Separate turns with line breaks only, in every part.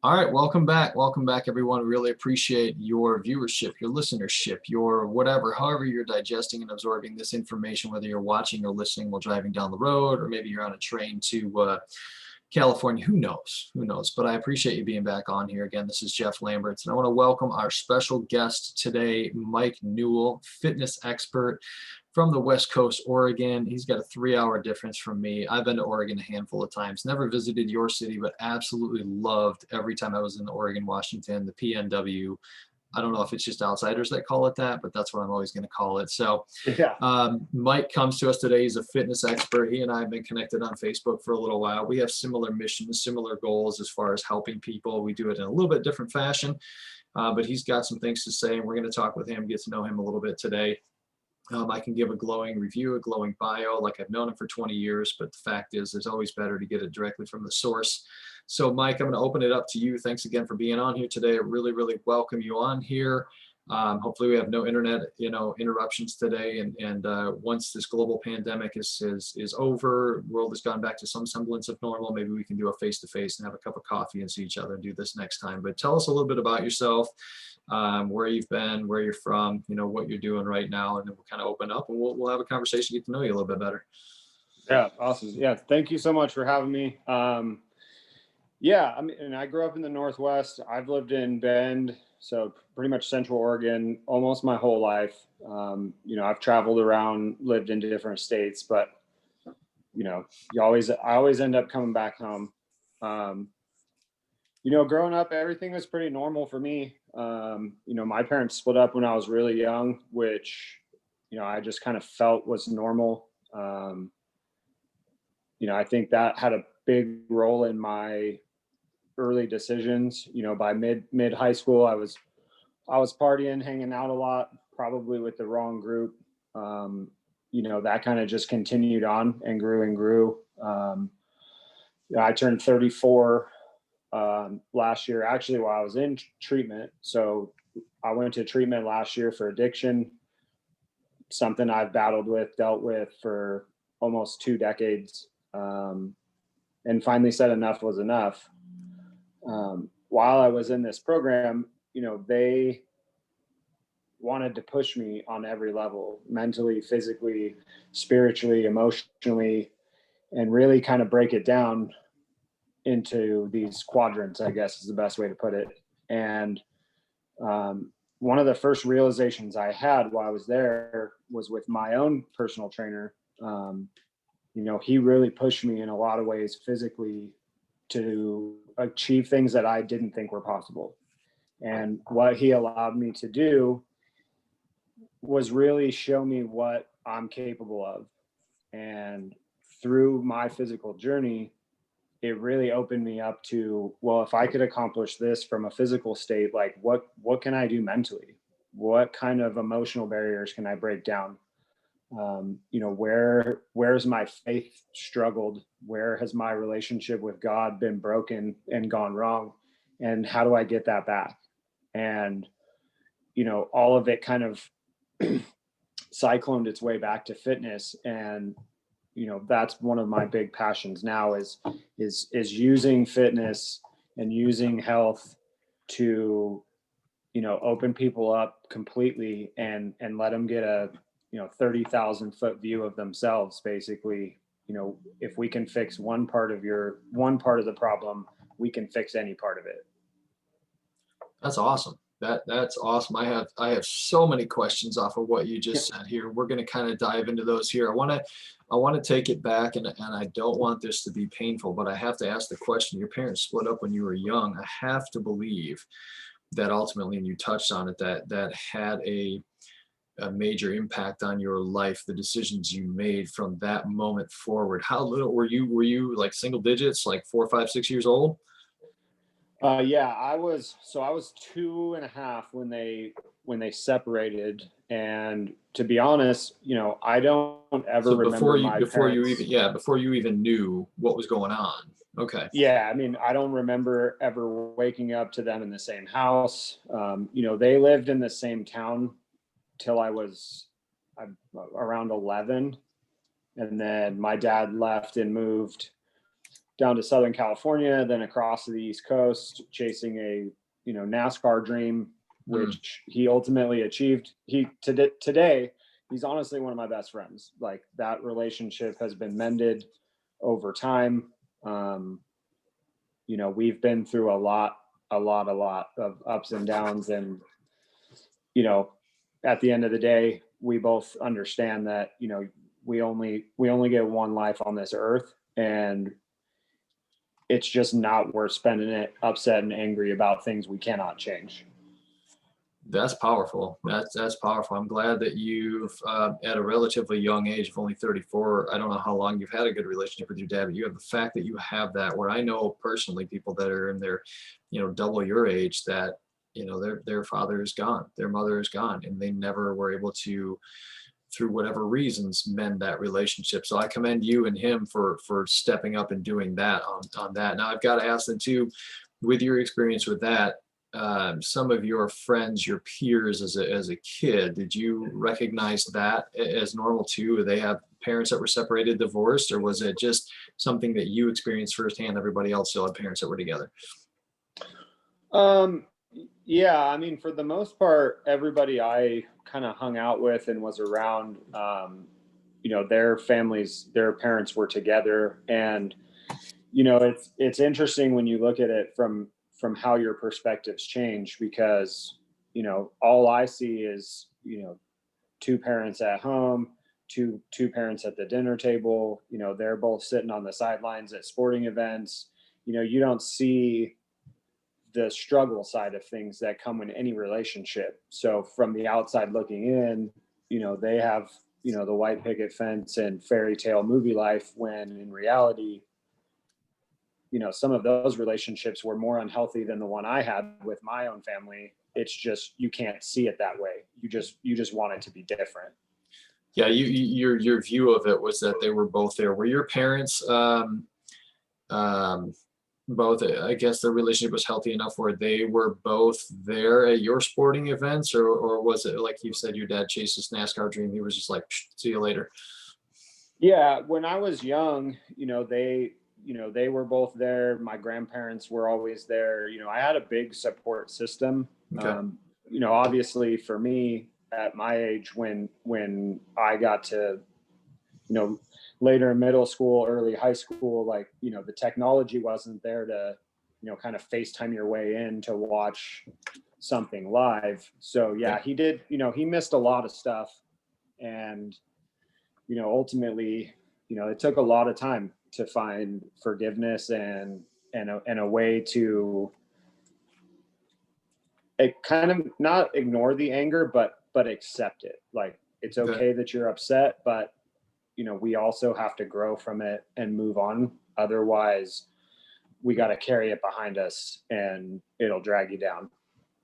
All right, welcome back. Welcome back, everyone. Really appreciate your viewership, your listenership, your whatever, however you're digesting and absorbing this information, whether you're watching or listening while driving down the road, or maybe you're on a train to California. Who knows? Who knows? But I appreciate you being back on here again. This is Jeff Lamberts, and I want to welcome our special guest today, Mike Newell, fitness expert from the West Coast, Oregon. He's got a 3-hour difference from me. I've been to Oregon a handful of times, never visited your city, but absolutely loved every time I was in Oregon, Washington, the PNW. I don't know if it's just outsiders that call it that, but that's what I'm always going to call it. So
Yeah.
Mike comes to us today. He's a fitness expert. He and I have been connected on Facebook for a little while. We have similar missions, similar goals as far as helping people. We do it in a little bit different fashion, but he's got some things to say, and we're going to talk with him, get to know him a little bit today. I can give a glowing review, a glowing bio, like I've known him for 20 years, but the fact is it's always better to get it directly from the source. So Mike, I'm going to open it up to you. Thanks again for being on here today. I really, really welcome you on here. Hopefully we have no internet, interruptions today. And once this global pandemic is over, world has gone back to some semblance of normal, maybe we can do a face-to-face and have a cup of coffee and see each other and do this next time. But tell us a little bit about yourself. Where you've been, where you're from, what you're doing right now, and then we'll kind of open up and we'll have a conversation, get to know you a little bit better.
Yeah, awesome. Yeah, thank you so much for having me. And I grew up in the Northwest. I've lived in Bend, so pretty much Central Oregon, almost my whole life. I've traveled around, lived in different states, but I always end up coming back home. Growing up, everything was pretty normal for me. My parents split up when I was really young, which, I just kind of felt was normal. I think that had a big role in my early decisions. By mid high school, I was partying, hanging out a lot, probably with the wrong group. That kind of just continued on and grew and grew. I turned 34 last year, actually, while I was in treatment. So I went to treatment last year for addiction, something I've dealt with for almost 2 decades, and finally said enough was enough. While I was in this program, they wanted to push me on every level, mentally, physically, spiritually, emotionally, and really kind of break it down into these quadrants, I guess is the best way to put it. And one of the first realizations I had while I was there was with my own personal trainer. He really pushed me in a lot of ways physically to achieve things that I didn't think were possible. And what he allowed me to do was really show me what I'm capable of. And through my physical journey, it really opened me up to, well, if I could accomplish this from a physical state, like what can I do mentally? What kind of emotional barriers can I break down? Where's my faith struggled? Where has my relationship with God been broken and gone wrong? And how do I get that back? And, all of it kind of cycloned its way back to fitness. And, that's one of my big passions now is using fitness and using health to, open people up completely and let them get a, 30,000 foot view of themselves. Basically, if we can fix one part of the problem, we can fix any part of it.
That's awesome. That's awesome. I have so many questions off of what you just said here. We're going to kind of dive into those here. I want to take it back, and I don't want this to be painful, but I have to ask the question. Your parents split up when you were young. I have to believe that ultimately, and you touched on it, that had a major impact on your life, the decisions you made from that moment forward. How little were you like single digits, like 4, 5, 6 years old?
I was 2.5 when they separated. And to be honest, I don't ever remember
before you even knew what was going on. Okay.
Yeah. I mean, I don't remember ever waking up to them in the same house. They lived in the same town till I was around 11. And then my dad left and moved down to Southern California, then across to the East Coast, chasing a, NASCAR dream, which he ultimately achieved. Today, he's honestly one of my best friends. Like, that relationship has been mended over time. We've been through a lot of ups and downs, and, at the end of the day, we both understand that, we only get one life on this earth, and it's just not worth spending it upset and angry about things we cannot change.
That's powerful. That's powerful. I'm glad that you've, at a relatively young age of only 34, I don't know how long you've had a good relationship with your dad, but you have the fact that you have that, where I know personally people that are in their, double your age, that, their father is gone, their mother is gone, and they never were able to, through whatever reasons, mend that relationship. So I commend you and him for stepping up and doing that on that. Now I've got to ask them too, with your experience with that, some of your friends, your peers as a kid, did you recognize that as normal too? Did they have parents that were separated, divorced, or was it just something that you experienced firsthand? Everybody else still had parents that were together.
Yeah, I mean, for the most part, everybody I kind of hung out with and was around, their families, their parents were together. And, it's interesting when you look at it from how your perspectives change, because, all I see is, two parents at home, two parents at the dinner table, they're both sitting on the sidelines at sporting events. You don't see the struggle side of things that come in any relationship. So from the outside looking in, they have, the white picket fence and fairy tale movie life, when in reality, some of those relationships were more unhealthy than the one I had with my own family. It's just, you can't see it that way. You just want it to be different.
Yeah, your view of it was that they were both there. Were your parents both, I guess their relationship was healthy enough where they were both there at your sporting events, or was it like you said, your dad chased his NASCAR dream, he was just like, see you later?
Yeah, when I was young, they were both there. My grandparents were always there. I had a big support system.
Okay.
Obviously for me at my age, when I got to, later in middle school, early high school, like, the technology wasn't there to, kind of FaceTime your way in to watch something live. So yeah, he did, he missed a lot of stuff. And, ultimately, it took a lot of time to find forgiveness and a way to kind of not ignore the anger, but accept it. Like, it's okay that you're upset, but we also have to grow from it and move on. Otherwise, we got to carry it behind us and it'll drag you down.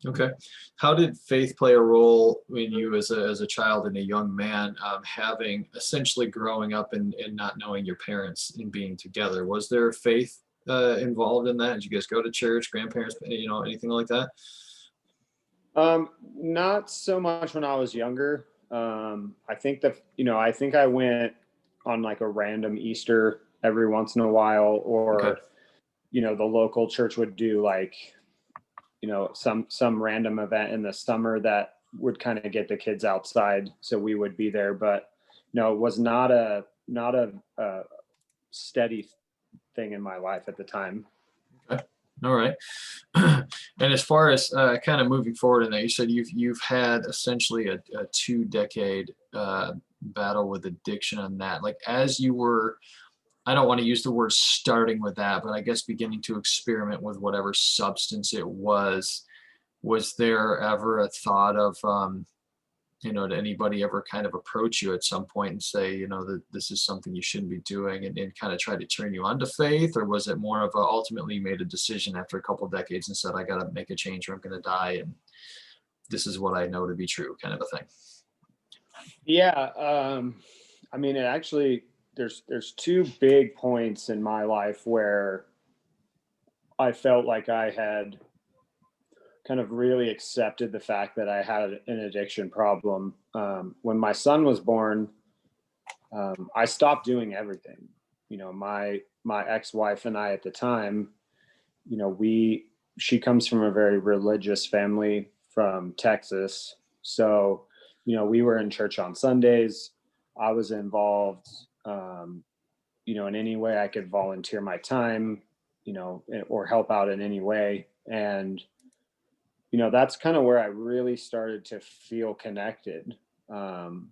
Okay. How did faith play a role in you as a child and a young man, having essentially growing up and not knowing your parents and being together? Was there faith involved in that? Did you guys go to church, grandparents, anything like that?
Not so much when I was younger. I think I went on like a random Easter every once in a while, or,
Okay.
The local church would do like, some random event in the summer that would kind of get the kids outside. So we would be there, but no, it was not a steady thing in my life at the time.
Okay. All right. And as far as kind of moving forward in that, you said you've had essentially a 2-decade battle with addiction on that. Like, as you were, I don't want to use the word starting with that, but I guess beginning to experiment with whatever substance it was there ever a thought of, did anybody ever kind of approach you at some point and say, that this is something you shouldn't be doing, and kind of try to turn you onto faith? Or was it more of ultimately you made a decision after a couple of decades and said, I got to make a change or I'm going to die, and this is what I know to be true, kind of a thing?
Yeah. I mean, it actually, there's two big points in my life where I felt like I had kind of really accepted the fact that I had an addiction problem. When my son was born, I stopped doing everything. my ex-wife and I at the time, you know, she comes from a very religious family from Texas. So, you know, we were in church on Sundays. I was involved, you know, in any way I could volunteer my time, you know, or help out in any way. And, you know, that's kind of where I really started to feel connected. Um,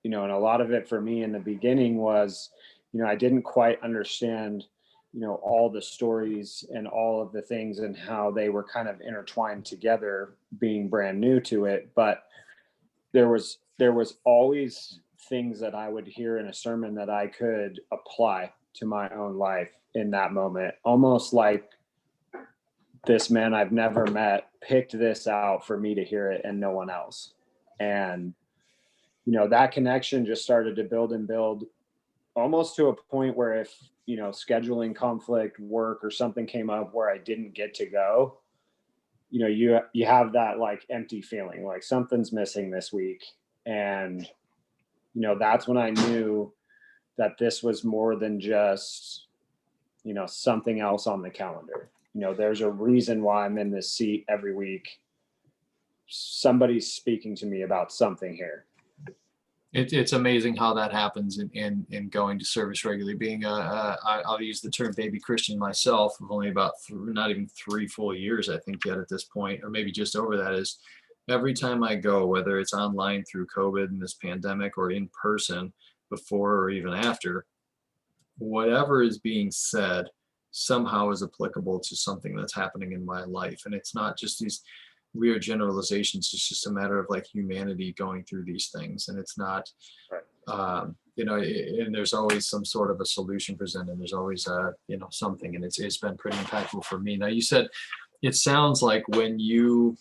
you know, and a lot of it for me in the beginning was, you know, I didn't quite understand, you know, all the stories and all of the things and how they were kind of intertwined together, being brand new to it. But there was always things that I would hear in a sermon that I could apply to my own life in that moment, almost like this man I've never met picked this out for me to hear it and no one else. And you know, that connection just started to build and build, almost to a point where if, you know, scheduling conflict, work or something came up where I didn't get to go, you know, you have that like empty feeling, like something's missing this week. And you know, that's when I knew that this was more than just, you know, something else on the calendar. You know, there's a reason why I'm in this seat every week. Somebody's speaking to me about something here.
It's amazing how that happens in going to service regularly. Being I'll use the term baby Christian myself, of only about not even 3 full years, I think, yet at this point, or maybe just over that, is every time I go, whether it's online through COVID and this pandemic or in person before or even after, whatever is being said somehow is applicable to something that's happening in my life. And it's not just these weird generalizations. It's just a matter of like humanity going through these things. And it's not,
Right.
you know, and there's always some sort of a solution presented. There's always, you know, something, and it's been pretty impactful for me. Now, you said, it sounds like when you,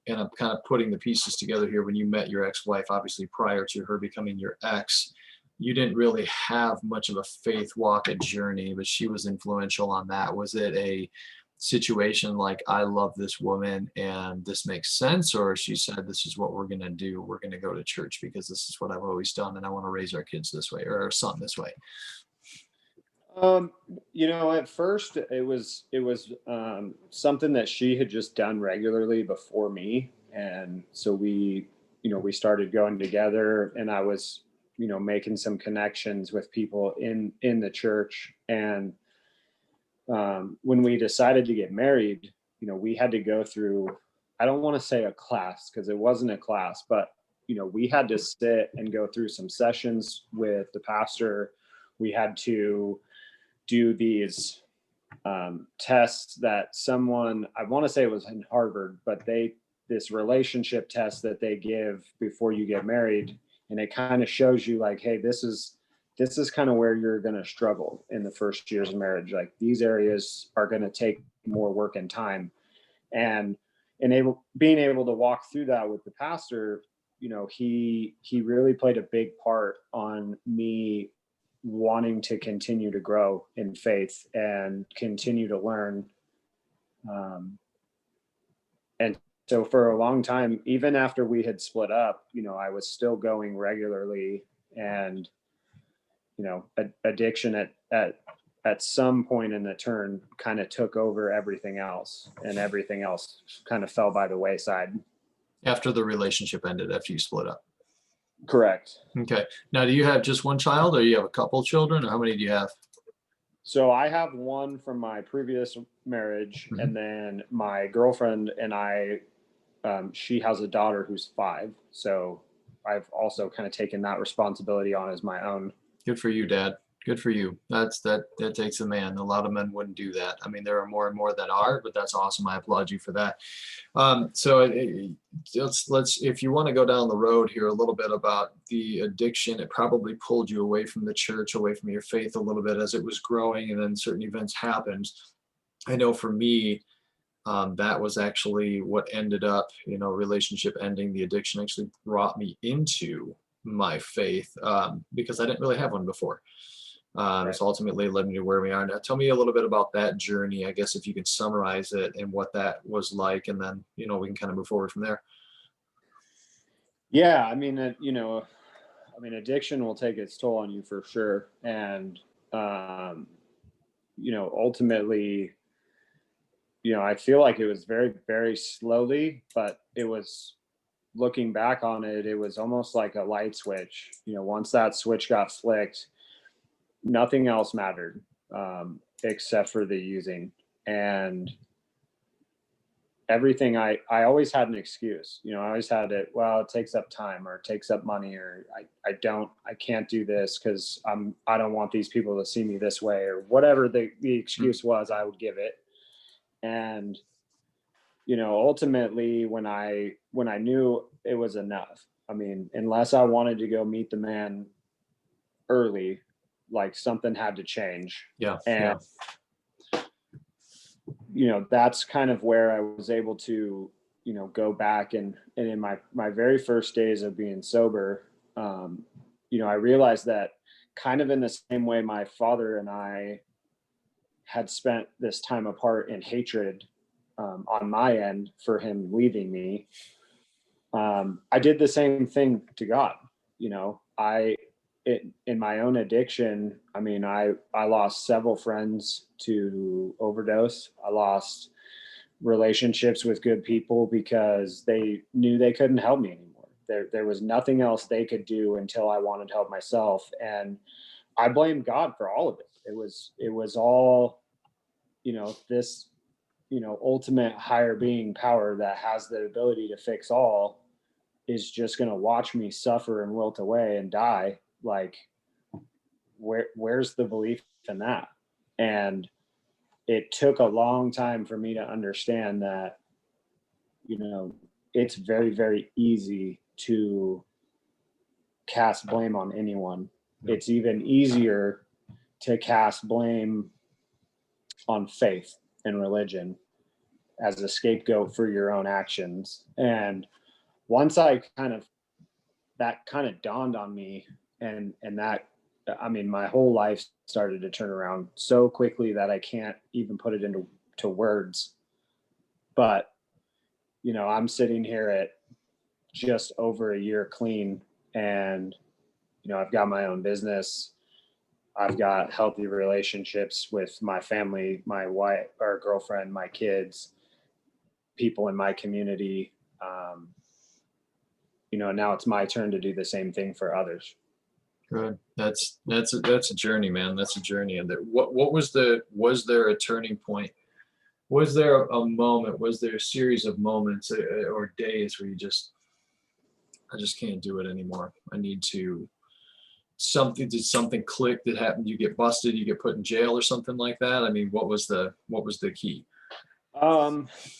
and I'm kind of putting the pieces together here, when you met your ex-wife, obviously prior to her becoming your ex, you didn't really have much of a faith walk, a journey, but she was influential on that. Was it a situation like, I love this woman and this makes sense, or she said, this is what we're going to do, we're going to go to church because this is what I've always done and I want to raise our kids this way, or our son this way?
Um, you know, at first it was something that she had just done regularly before me, and so we, you know, we started going together, and I was, you know, making some connections with people in the church, and when we decided to get married, you know, we had to go through, I don't want to say a class because it wasn't a class, but you know, we had to sit and go through some sessions with the pastor. We had to do these tests that someone, I want to say it was in Harvard, but this relationship test that they give before you get married, and it kind of shows you like, hey, this is kind of where you're going to struggle in the first years of marriage. Like these areas are going to take more work and time, and being able to walk through that with the pastor, you know, he really played a big part on me wanting to continue to grow in faith and continue to learn. Um, and so for a long time, even after we had split up, you know, I was still going regularly, and, you know, addiction at some point in the turn kind of took over everything else, and everything else kind of fell by the wayside.
After the relationship ended, after you split up?
Correct.
Okay. Now, do you have just one child, or you have a couple children, or how many do you have?
So I have one from my previous marriage,
Mhm.
and then my girlfriend and I, she has a daughter who's 5. So I've also kind of taken that responsibility on as my own.
Good for you, Dad. Good for you. That takes a man. A lot of men wouldn't do that. I mean, there are more and more that are, but that's awesome. I applaud you for that. So let's, if you want to go down the road here a little bit about the addiction, it probably pulled you away from the church, away from your faith a little bit as it was growing, and then certain events happened. I know for me, that was actually what ended up, you know, relationship ending. The addiction actually brought me into my faith, because I didn't really have one before.
Right.
So ultimately led me to where we are now. Tell me a little bit about that journey, I guess, if you can summarize it and what that was like, and then, you know, we can kind of move forward from there.
Yeah. I mean, you know, I mean, addiction will take its toll on you for sure. And, ultimately, I feel like it was very, very slowly, but it was, looking back on it, it was almost like a light switch. Once that switch got flicked, nothing else mattered, except for the using. And everything, I always had an excuse. I always had it, well, it takes up time, or it takes up money, or I can't do this because I don't want these people to see me this way, or whatever the excuse was, I would give it. And ultimately, when I knew it was enough, I mean, unless I wanted to go meet the man early, like, something had to change.
Yeah.
And that's kind of where I was able to go back, and in my very first days of being sober, I realized that, kind of in the same way my father and I had spent this time apart in hatred, on my end, for him leaving me, I did the same thing to God. In my own addiction, I mean, I lost several friends to overdose. I lost relationships with good people because they knew they couldn't help me anymore. There was nothing else they could do until I wanted help myself. And I blamed God for all of it. It was all, this, ultimate higher being power that has the ability to fix all is just going to watch me suffer and wilt away and die. Like, where's the belief in that? And it took a long time for me to understand that, it's very, very easy to cast blame on anyone. It's even easier to cast blame on faith and religion as a scapegoat for your own actions. And once that kind of dawned on me, and that, I mean, my whole life started to turn around so quickly that I can't even put it into words. But, I'm sitting here at just over a year clean, and, I've got my own business. I've got healthy relationships with my family, my wife or girlfriend, my kids, people in my community. Now it's my turn to do the same thing for others.
Good. That's a journey, man. That's a journey. And what was there a turning point? Was there a moment? Was there a series of moments or days where I just can't do it anymore. I need to, did something click that happened? You get busted, you get put in jail or something like that? I mean, what was the key?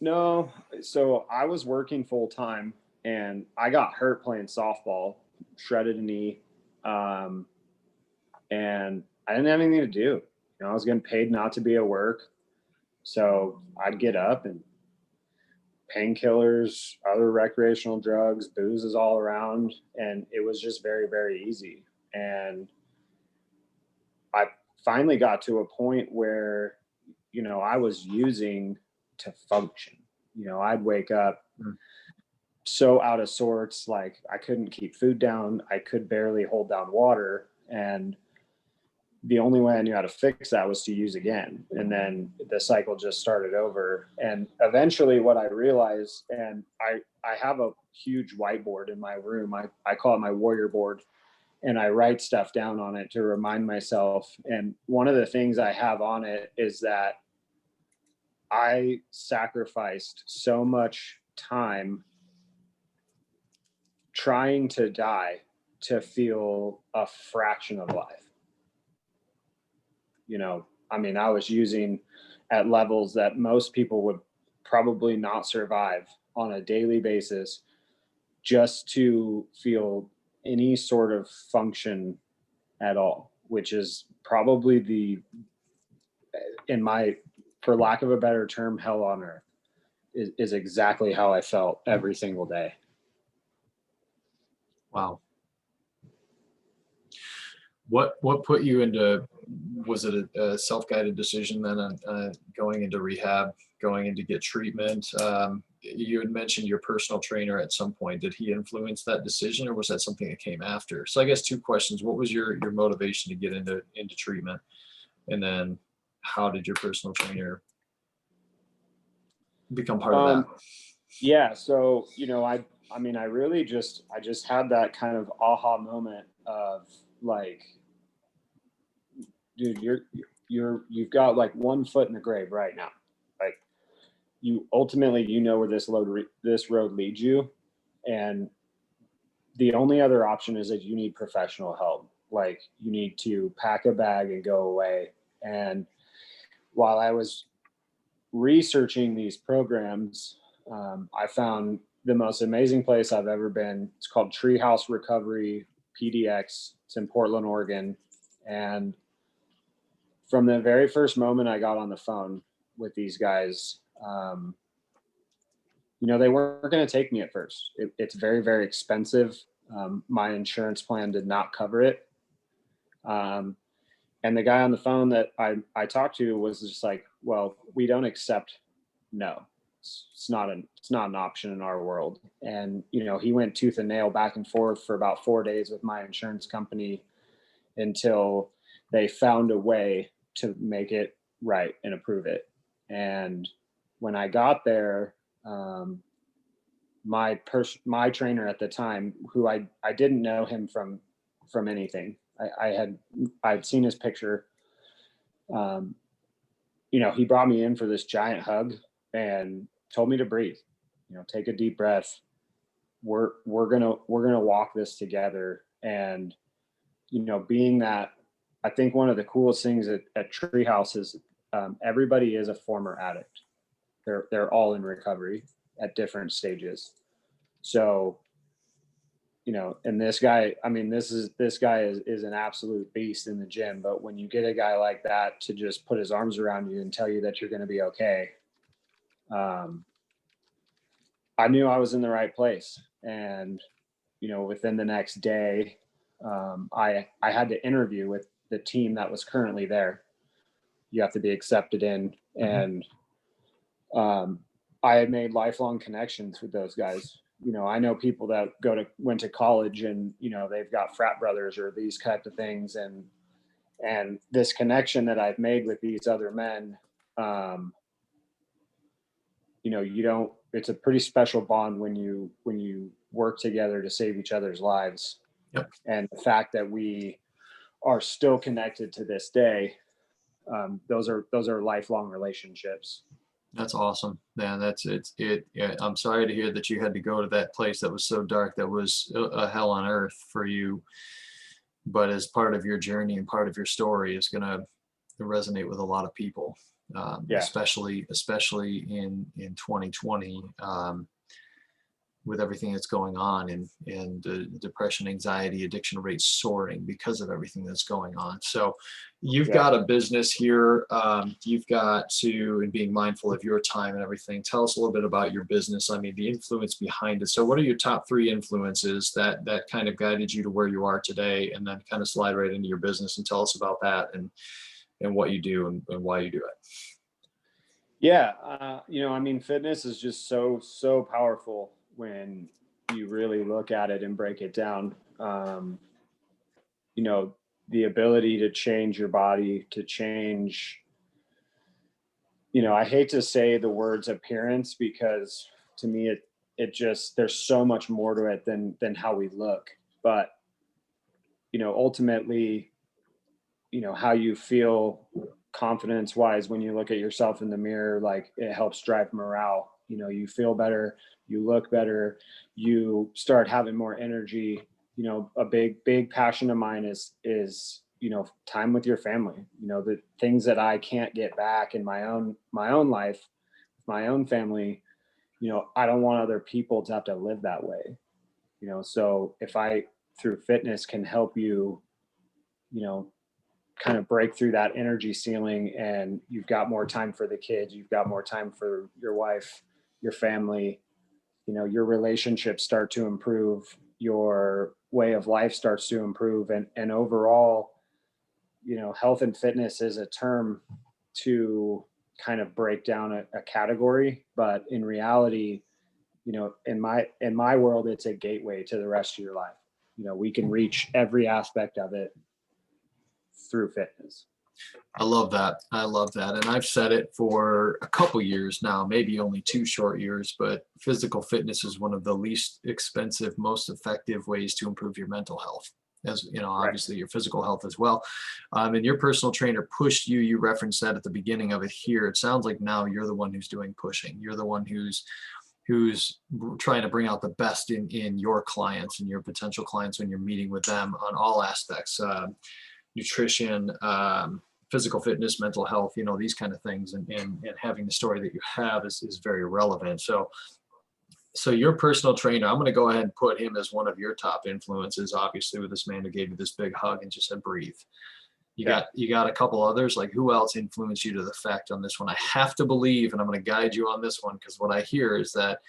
No. So I was working full time, and I got hurt playing softball, shredded a knee. And I didn't have anything to do. I was getting paid not to be at work. So I'd get up, and painkillers, other recreational drugs, booze is all around. And it was just very, very easy. And I finally got to a point where, I was using to function. I'd wake up so out of sorts, like I couldn't keep food down. I could barely hold down water. And the only way I knew how to fix that was to use again. And then the cycle just started over. And eventually what I realized, and I have a huge whiteboard in my room. I call it my warrior board, and I write stuff down on it to remind myself. And one of the things I have on it is that I sacrificed so much time trying to die to feel a fraction of life. I mean, I was using at levels that most people would probably not survive on a daily basis just to feel any sort of function at all, which is probably for lack of a better term, hell on earth is exactly how I felt every single day.
Wow. What put you into, was it a self-guided decision then on going into rehab, going in to get treatment? You had mentioned your personal trainer at some point. Did he influence that decision, or was that something that came after? So I guess two questions. What was your motivation to get into treatment? And then how did your personal trainer become part of that?
Yeah. So, I mean, I just had that kind of aha moment of like, dude, you've got like one foot in the grave right now. Like you ultimately, where this road leads you. And the only other option is that you need professional help. Like you need to pack a bag and go away. And while I was researching these programs, I found the most amazing place I've ever been. It's called Treehouse Recovery PDX. It's in Portland, Oregon. And from the very first moment I got on the phone with these guys, they weren't going to take me at first. It's very, very expensive. My insurance plan did not cover it. And the guy on the phone that I talked to was just like, well, we don't accept no. It's not an option in our world. And, he went tooth and nail back and forth for about 4 days with my insurance company until they found a way to make it right and approve it. And when I got there, my trainer at the time, who I didn't know him from anything. I'd seen his picture. He brought me in for this giant hug and told me to breathe, take a deep breath. We're gonna walk this together. And, being that, I think one of the coolest things at Treehouse is everybody is a former addict. They're all in recovery at different stages. So, and this guy, I mean, this guy is an absolute beast in the gym, but when you get a guy like that to just put his arms around you and tell you that you're going to be okay, I knew I was in the right place. And, within the next day, I had to interview with the team that was currently there. You have to be accepted in. And I had made lifelong connections with those guys. I know people that went to college and, they've got frat brothers or these types of things. And this connection that I've made with these other men, it's a pretty special bond when you work together to save each other's lives.
Yep.
And the fact that we are still connected to this day, those are lifelong relationships.
That's awesome, man. Yeah, I'm sorry to hear that you had to go to that place that was so dark, that was a hell on earth for you. But as part of your journey and part of your story is going to resonate with a lot of people, especially in 2020, with everything that's going on and the depression, anxiety, addiction rates soaring because of everything that's going on. So you've got a business here. You've got to, and being mindful of your time and everything. Tell us a little bit about your business. I mean, the influence behind it. So what are your top 3 influences that kind of guided you to where you are today, and then kind of slide right into your business and tell us about that and what you do and why you do it.
Yeah. I mean, fitness is just so powerful when you really look at it and break it down. The ability to change your body, to change, I hate to say the words appearance, because to me, it just, there's so much more to it than how we look. But, ultimately, how you feel confidence wise when you look at yourself in the mirror, like it helps drive morale. You feel better, you look better, you start having more energy. A big passion of mine is time with your family. The things that I can't get back in my own life, my own family. I don't want other people to have to live that way. So if I, through fitness, can help you, kind of break through that energy ceiling, and you've got more time for the kids, you've got more time for your wife, your family, your relationships start to improve, your way of life starts to improve. And overall, health and fitness is a term to kind of break down a category, but in reality, in my world, it's a gateway to the rest of your life. We can reach every aspect of it through fitness.
I love that. I love that. And I've said it for a couple years now, maybe only 2 short years, but physical fitness is one of the least expensive, most effective ways to improve your mental health. As you know,
Right.
obviously your physical health as well. And your personal trainer pushed you. You referenced that at the beginning of it here. It sounds like now you're the one who's doing pushing. You're the one who's trying to bring out the best in your clients and your potential clients when you're meeting with them on all aspects, nutrition, physical fitness, mental health, you know, these kind of things, and having the story that you have is very relevant. So your personal trainer, I'm going to go ahead and put him as one of your top influences, obviously, with this man who gave you this big hug and just said, breathe. You got a couple others, like who else influenced you to the fact on this one? I have to believe, and I'm going to guide you on this one, because what I hear is that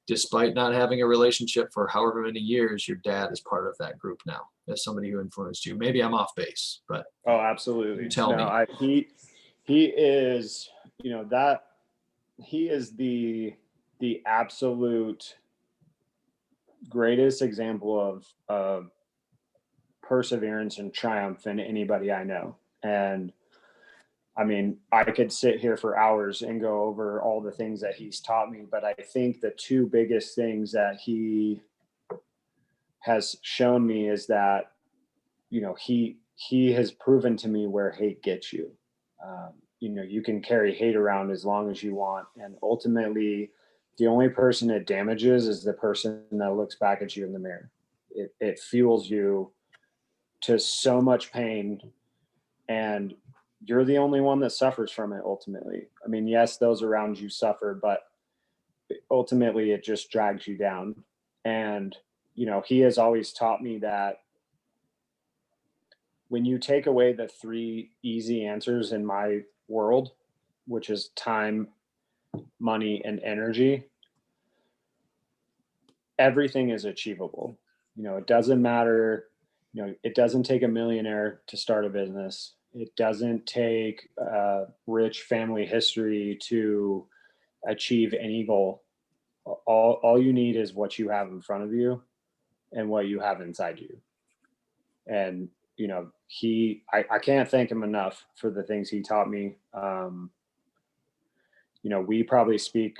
despite not having a relationship for however many years, your dad is part of that group now as somebody who influenced you. Maybe I'm off base, but
Oh, absolutely.
you tell me.
He is, you know, that he is the absolute greatest example of perseverance and triumph in anybody I know. And I mean, I could sit here for hours and go over all the things that he's taught me, but I think the two biggest things that he has shown me is that, you know, he has proven to me where hate gets you. You know, you can carry hate around as long as you want, and ultimately the only person it damages is the person that looks back at you in the mirror. It fuels you to so much pain, and you're the only one that suffers from it ultimately. I mean, yes, those around you suffer, but ultimately it just drags you down. And, you know, he has always taught me that when you take away the three easy answers in my world, which is time, money, and energy, everything is achievable. You know, it doesn't matter. You know, it doesn't take a millionaire to start a business. It doesn't take a rich family history to achieve any goal. All you need is what you have in front of you and what you have inside you. And, you know, I can't thank him enough for the things he taught me. You know, we probably speak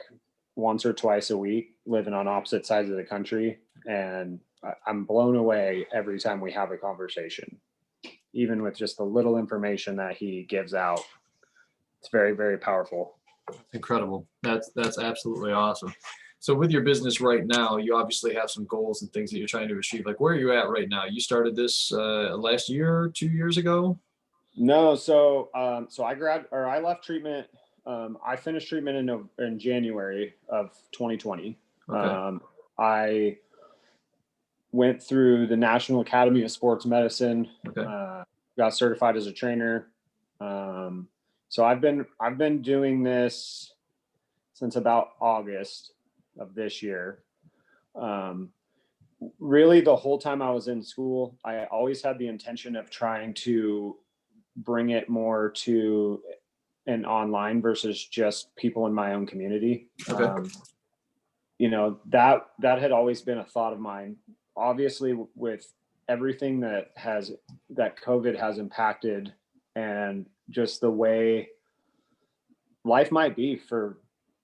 once or twice a week, living on opposite sides of the country. And I'm blown away every time we have a conversation, even with just the little information that he gives out. It's very, very powerful.
Incredible. That's absolutely awesome. So with your business right now, you obviously have some goals and things that you're trying to achieve. Like, where are you at right now? You started this last year, 2 years ago?
No, so I left treatment. I finished treatment in January of 2020.
Okay.
I went through the National Academy of Sports Medicine.
Okay.
Got certified as a trainer. So I've been doing this since about August of this year. Really, the whole time I was in school, I always had the intention of trying to bring it more to an online versus just people in my own community.
Okay.
You know, that had always been a thought of mine. Obviously, with everything that COVID has impacted, and just the way life might be for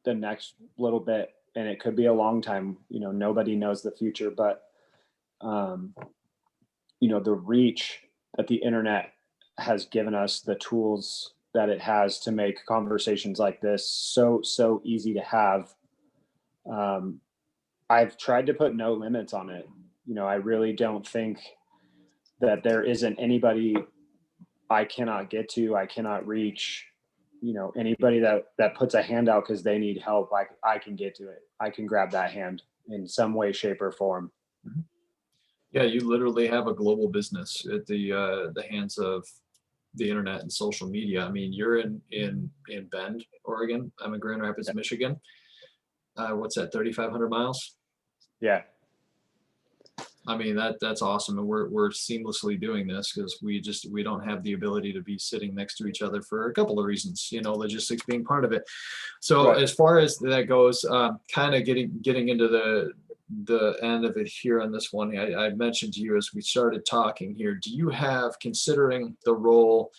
the next little bit, and it could be a long time, you know, nobody knows the future, but you know, the reach that the internet has given us, the tools that it has to make conversations like this so easy to have. I've tried to put no limits on it. You know, I really don't think that there isn't anybody I cannot get to, I cannot reach. You know, anybody that puts a hand out because they need help, I can get to it. I can grab that hand in some way, shape, or form.
Yeah, you literally have a global business at the hands of the internet and social media. I mean, you're in Bend, Oregon. I'm in Grand Rapids, Michigan. What's that, 3,500 miles?
Yeah.
I mean, that's awesome. And we're seamlessly doing this because we don't have the ability to be sitting next to each other for a couple of reasons, you know, logistics being part of it. So
Right.
as far as that goes, kind of getting into the end of it here on this one, I mentioned to you as we started talking here, do you have, considering the role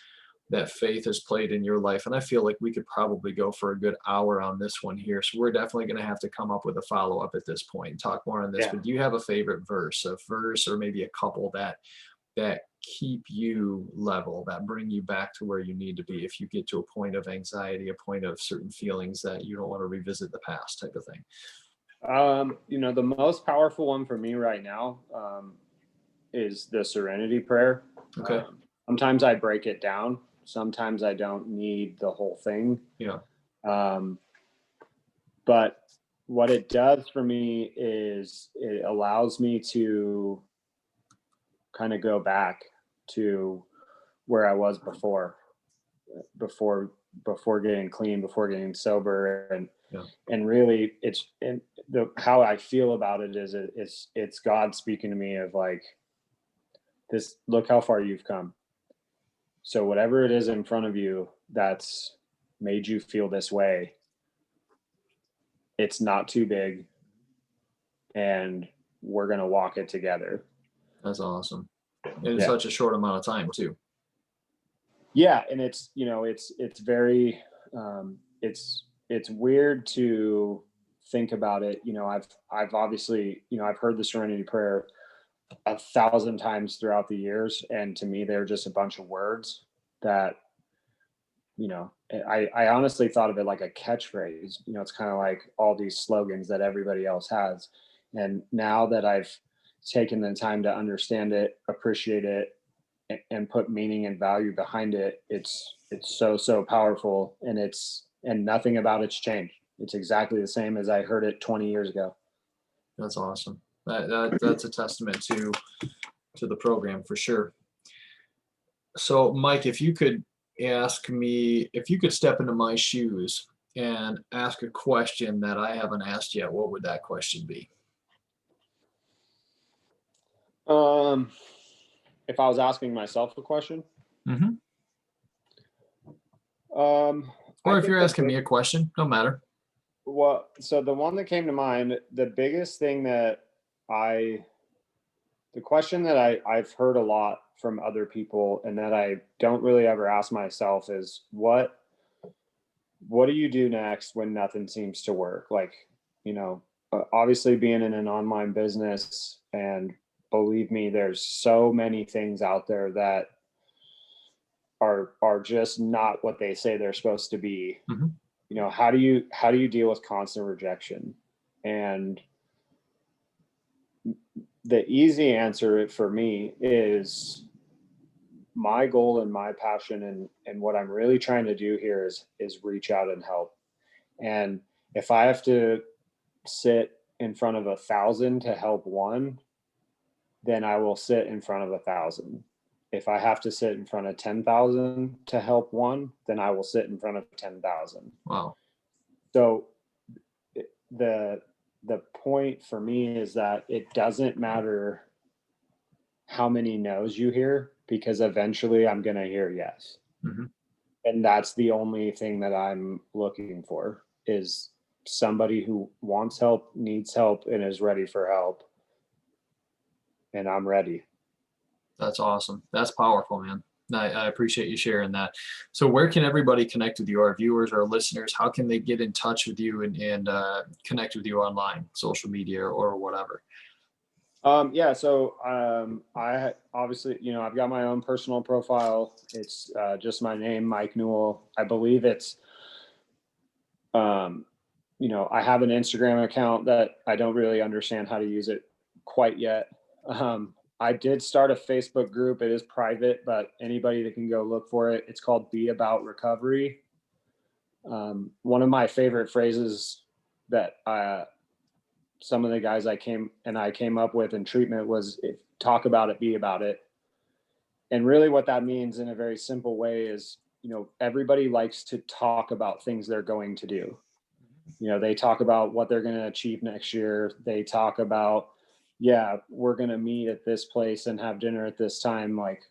that faith has played in your life. And I feel like we could probably go for a good hour on this one here. So we're definitely going to have to come up with a follow-up at this point and talk more on this.
Yeah.
But do you have a favorite verse, or maybe a couple that keep you level, that bring you back to where you need to be if you get to a point of anxiety, a point of certain feelings that you don't want to revisit the past type of thing?
The most powerful one for me right now is the serenity prayer.
Okay.
Sometimes I break it down. Sometimes I don't need the whole thing.
Yeah.
But what it does for me is it allows me to kind of go back to where I was before getting clean, before getting sober, and really how I feel about it is it's God speaking to me of like, this, look how far you've come. So whatever it is in front of you that's made you feel this way, it's not too big, and we're going to walk it together.
That's awesome. In such a short amount of time too.
Yeah. And it's very, it's weird to think about it. I've obviously, I've heard the serenity prayer 1,000 times throughout the years. And to me, they're just a bunch of words that, I honestly thought of it like a catchphrase. It's kind of like all these slogans that everybody else has. And now that I've taken the time to understand it, appreciate it, and put meaning and value behind it, it's so powerful, and nothing about it's changed. It's exactly the same as I heard it 20 years ago.
That's awesome. That's a testament to the program for sure. So Mike, if you could step into my shoes and ask a question that I haven't asked yet, what would that question be?
If I was asking myself a question,
Mm-hmm. Or if you're asking me a question, no matter.
Well, so the one that came to mind, the biggest thing the question that I've heard a lot from other people and that I don't really ever ask myself is what do you do next when nothing seems to work? Like, obviously being in an online business, and believe me, there's so many things out there that are just not what they say they're supposed to be.
Mm-hmm.
How do you deal with constant rejection? And the easy answer for me is my goal and my passion, and what I'm really trying to do here is reach out and help. And if I have to sit in front of 1,000 to help one, then I will sit in front of 1,000. If I have to sit in front of 10,000 to help one, then I will sit in front of 10,000.
Wow.
So the point for me is that it doesn't matter how many no's you hear, because eventually I'm going to hear yes.
Mm-hmm.
And that's the only thing that I'm looking for, is somebody who wants help, needs help, and is ready for help. And I'm ready.
That's awesome. That's powerful, man. I appreciate you sharing that. So where can everybody connect with you? Our viewers, our listeners, how can they get in touch with you and connect with you online, social media or whatever?
So I obviously, I've got my own personal profile. It's just my name, Mike Newell. I believe it's, I have an Instagram account that I don't really understand how to use it quite yet. I did start a Facebook group. It is private, but anybody that can go look for it. It's called Be About Recovery. One of my favorite phrases that some of the guys I came up with in treatment was, talk about it, be about it. And really what that means in a very simple way is, everybody likes to talk about things they're going to do. They talk about what they're going to achieve next year. They talk about, we're going to meet at this place and have dinner at this time. Like,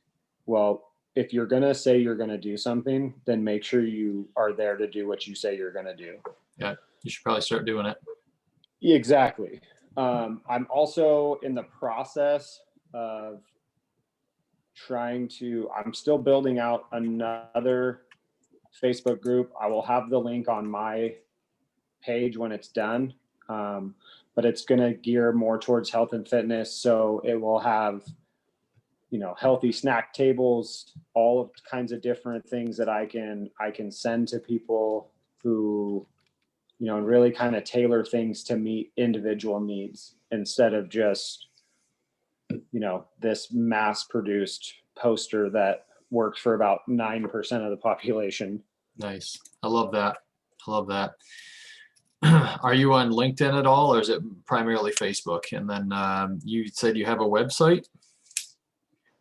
well, if you're going to say you're going to do something, then make sure you are there to do what you say you're going to do.
Yeah, you should probably start doing it.
Exactly. I'm also in the process of I'm still building out another Facebook group. I will have the link on my page when it's done. But it's going to gear more towards health and fitness. So it will have, healthy snack tables, all kinds of different things that I can send to people who, and really kind of tailor things to meet individual needs instead of just, this mass produced poster that works for about 9% of the population.
Nice. I love that. I love that. Are you on LinkedIn at all, or is it primarily Facebook? And then you said you have a website?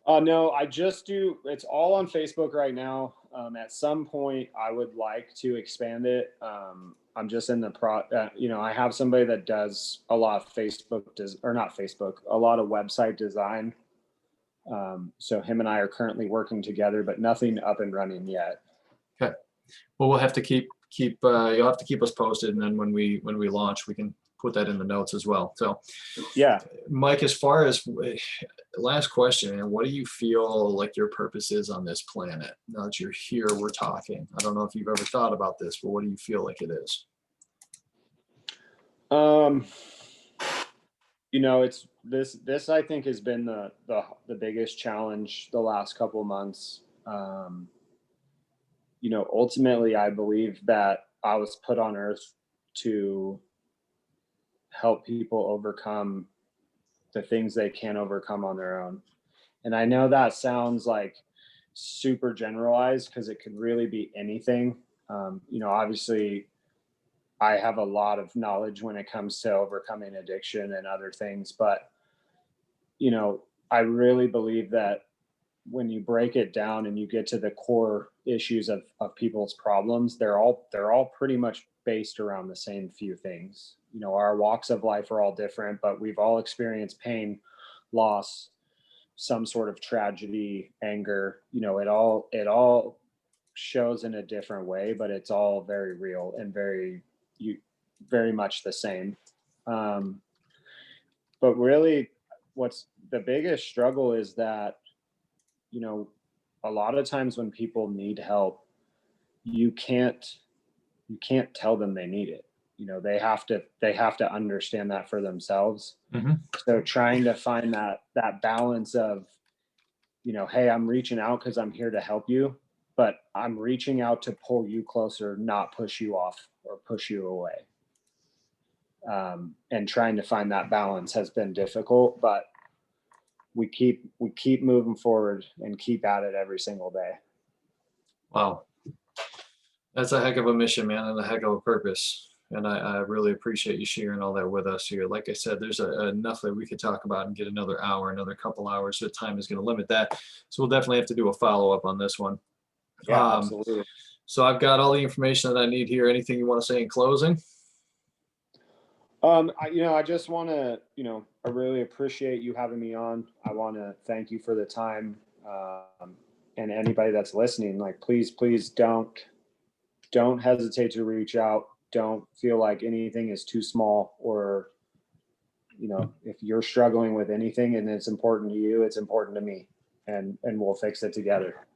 No, I just do. It's all on Facebook right now. At some point, I would like to expand it. I'm just in the I have somebody that does a lot of a lot of website design. So him and I are currently working together, but nothing up and running yet.
Okay. Well, we'll have to keep you'll have to keep us posted, and then when we launch, we can put that in the notes as well. So
yeah,
Mike, as far as last question, what do you feel like your purpose is on this planet? Now that you're here, we're talking. I don't know if you've ever thought about this, but what do you feel like it is?
It's this I think has been the biggest challenge the last couple of months. Ultimately, I believe that I was put on earth to help people overcome the things they can't overcome on their own. And I know that sounds like super generalized because it could really be anything. Obviously, I have a lot of knowledge when it comes to overcoming addiction and other things, but I really believe that when you break it down and you get to the core issues of people's problems, they're all pretty much based around the same few things. Our walks of life are all different, but we've all experienced pain, loss, some sort of tragedy, anger. It all shows in a different way, but it's all very real and very much the same. But really, what's the biggest struggle is that a lot of times when people need help, you can't tell them they need it. They have to understand that for themselves.
Mm-hmm.
So trying to find that balance of, hey, I'm reaching out because I'm here to help you, but I'm reaching out to pull you closer, not push you off or push you away. And trying to find that balance has been difficult, but we keep moving forward and keep at it every single day.
Wow. That's a heck of a mission, man, and a heck of a purpose. And I really appreciate you sharing all that with us here. Like I said, there's enough that we could talk about and get another hour, another couple hours. So time is going to limit that. So we'll definitely have to do a follow-up on this one.
Yeah, absolutely.
So I've got all the information that I need here. Anything you want to say in closing?
I just want to, I really appreciate you having me on. I want to thank you for the time. And anybody that's listening, like, please don't hesitate to reach out. Don't feel like anything is too small, or, if you're struggling with anything and it's important to you, it's important to me, and we'll fix it together.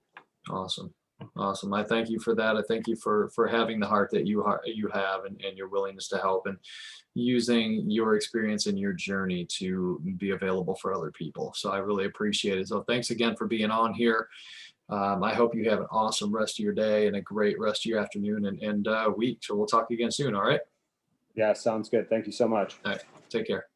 Awesome. I thank you for that. I thank you for having the heart that you have, and your willingness to help, and using your experience and your journey to be available for other people. So I really appreciate it. So thanks again for being on here. I hope you have an awesome rest of your day and a great rest of your afternoon and week. So we'll talk again soon. All right.
Yeah, sounds good. Thank you so much.
All right. Take care.